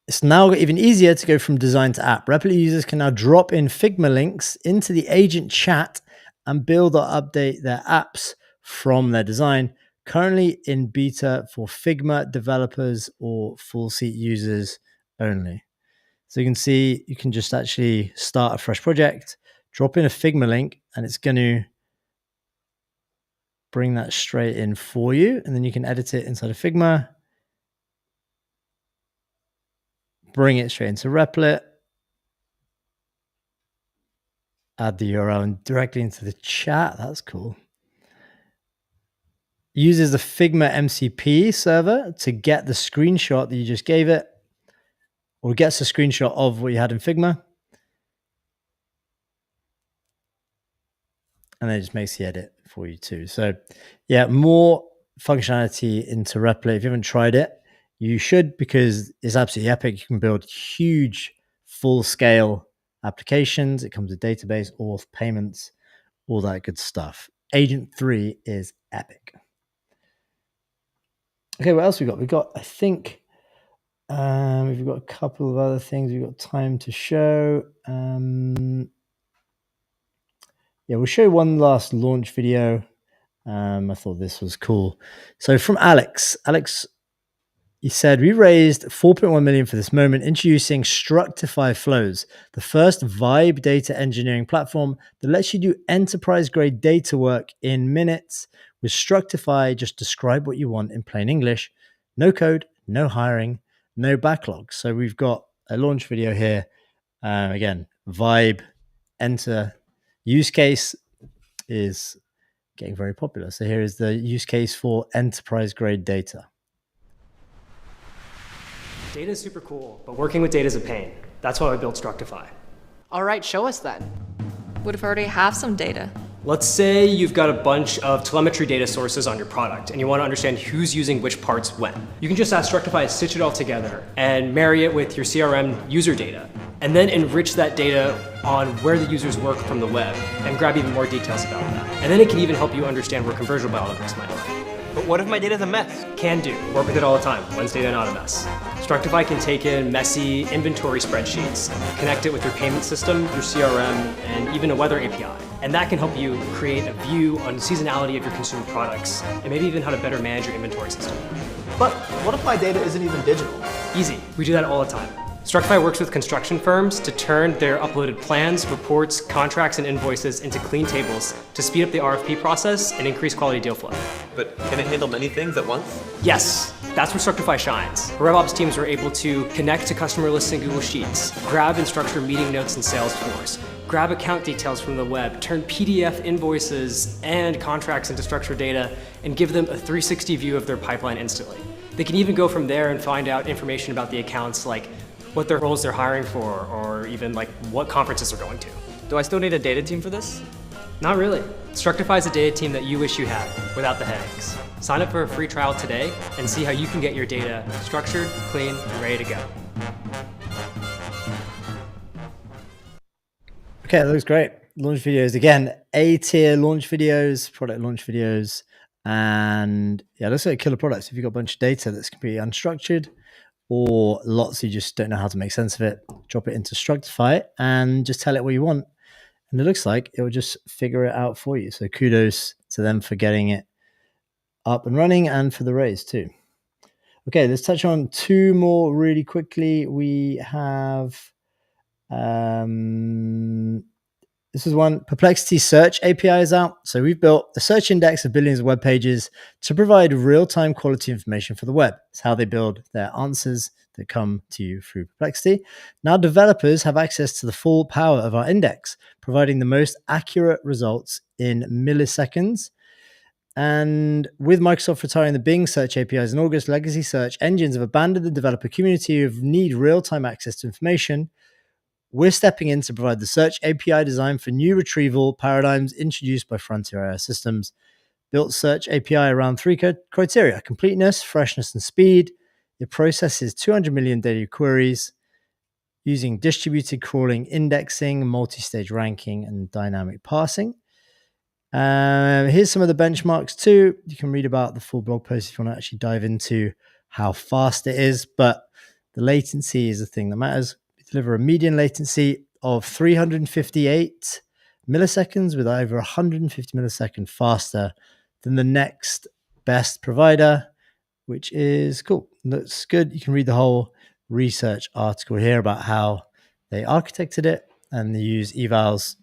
It's now even easier to go from design to app. Replit users can now drop in Figma links into the agent chat and build or update their apps from their design. Currently in beta for Figma developers or full seat users only. So you can see, you can just actually start a fresh project, drop in a Figma link, and it's going to bring that straight in for you. And then you can edit it inside of Figma, bring it straight into Replit, add the URL directly into the chat. That's cool. Uses the Figma MCP server to get the screenshot that you just gave it, or gets a screenshot of what you had in Figma. And then it just makes the edit for you too. So yeah, more functionality into Replit. If you haven't tried it, you should, because it's absolutely epic. You can build huge full-scale applications. It comes with database, auth, payments, all that good stuff. Agent 3 is epic. Okay, what else we got? We've got, I think, we've got a couple of other things we've got time to show. Yeah, we'll show one last launch video. I thought this was cool. So from Alex, he said, we raised 4.1 million for this moment, introducing Structify Flows, the first vibe data engineering platform that lets you do enterprise-grade data work in minutes. With Structify, just describe what you want in plain English. No code, no hiring, no backlog. So we've got a launch video here. Again, vibe, enter, use case is getting very popular. So here is the use case for enterprise-grade data. Data is super cool, but working with data is a pain. That's why I built Structify. All right, show us then. What if I already have some data? Let's say you've got a bunch of telemetry data sources on your product and you want to understand who's using which parts when. You can just ask Structify to stitch it all together and marry it with your CRM user data, and then enrich that data on where the users work from the web and grab even more details about that. And then it can even help you understand where conversion bottlenecks might lie. But what if my data's a mess? Can do. Work with it all the time. When's data not a mess? Structify can take in messy inventory spreadsheets, connect it with your payment system, your CRM, and even a weather API. And that can help you create a view on seasonality of your consumer products, and maybe even how to better manage your inventory system. But what if my data isn't even digital? Easy. We do that all the time. Structify works with construction firms to turn their uploaded plans, reports, contracts, and invoices into clean tables to speed up the RFP process and increase quality deal flow. But can it handle many things at once? Yes, that's where Structify shines. RevOps teams are able to connect to customer lists in Google Sheets, grab and structure meeting notes in Salesforce, grab account details from the web, turn PDF invoices and contracts into structured data, and give them a 360 view of their pipeline instantly. They can even go from there and find out information about the accounts, like what their roles they're hiring for, or even like what conferences they're going to. Do I still need a data team for this? Not really. Structify is a data team that you wish you had, without the headaches. Sign up for a free trial today and see how you can get your data structured, clean, and ready to go. Okay, that looks great. Launch videos, again, A-tier launch videos, product launch videos, and yeah, looks like killer products. If you've got a bunch of data that's completely unstructured, or lots you just don't know how to make sense of it, drop it into Structify and just tell it what you want. And it looks like it will just figure it out for you. So kudos to them for getting it up and running, and for the raise too. Okay, let's touch on two more really quickly. We have This is one. Perplexity Search API is out. So we've built a search index of billions of web pages to provide real-time quality information for the web. It's how they build their answers that come to you through Perplexity. Now developers have access to the full power of our index, providing the most accurate results in milliseconds. And with Microsoft retiring the Bing search APIs in August, legacy search engines have abandoned the developer community who need real-time access to information. We're stepping in to provide the search API designed for new retrieval paradigms introduced by Frontier AI Systems. Built search API around three criteria: completeness, freshness, and speed. It processes 200 million daily queries using distributed crawling, indexing, multi-stage ranking, and dynamic parsing. Here's some of the benchmarks too. You can read about the full blog post if you want to actually dive into how fast it is, but the latency is the thing that matters. We deliver a median latency of 358 milliseconds with over 150 milliseconds faster than the next best provider, which is cool. Looks good. You can read the whole research article here about how they architected it and they use evals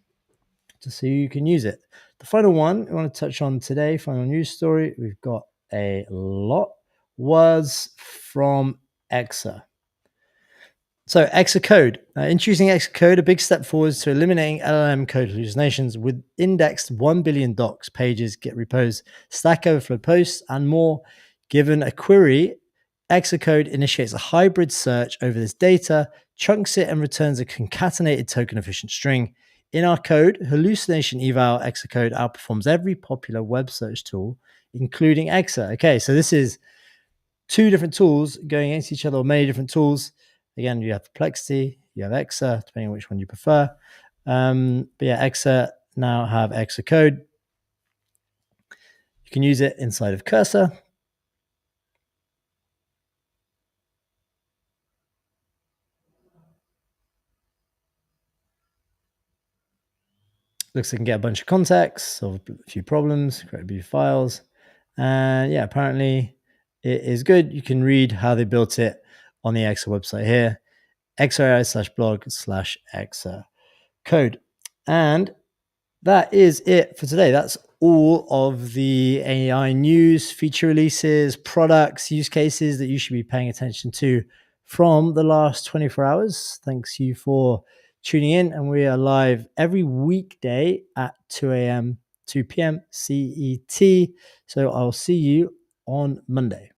just so you can use it. The final one I want to touch on today, final news story, we've got a lot, was from Exa. So Exa Code. Introducing Exa Code, a big step forward to eliminating LLM code hallucinations with indexed 1 billion docs, pages, Git repos, Stack Overflow posts, and more. Given a query, Exa Code initiates a hybrid search over this data, chunks it, and returns a concatenated token-efficient string. In our code, hallucination eval Exa Code outperforms every popular web search tool, including Exa. Okay, so this is two different tools going against each other, or many different tools. Again, you have Perplexity, you have Exa, depending on which one you prefer. But yeah, Exa now have Exa Code. You can use it inside of Cursor. Looks like you can get a bunch of contacts, solve a few problems, create a few files. And yeah, apparently it is good. You can read how they built it on the Exa website here, xai/blog/Exa code. And that is it for today. That's all of the AI news, feature releases, products, use cases that you should be paying attention to from the last 24 hours. Thanks you for tuning in. And we are live every weekday at 2 p.m. CET. So I'll see you on Monday.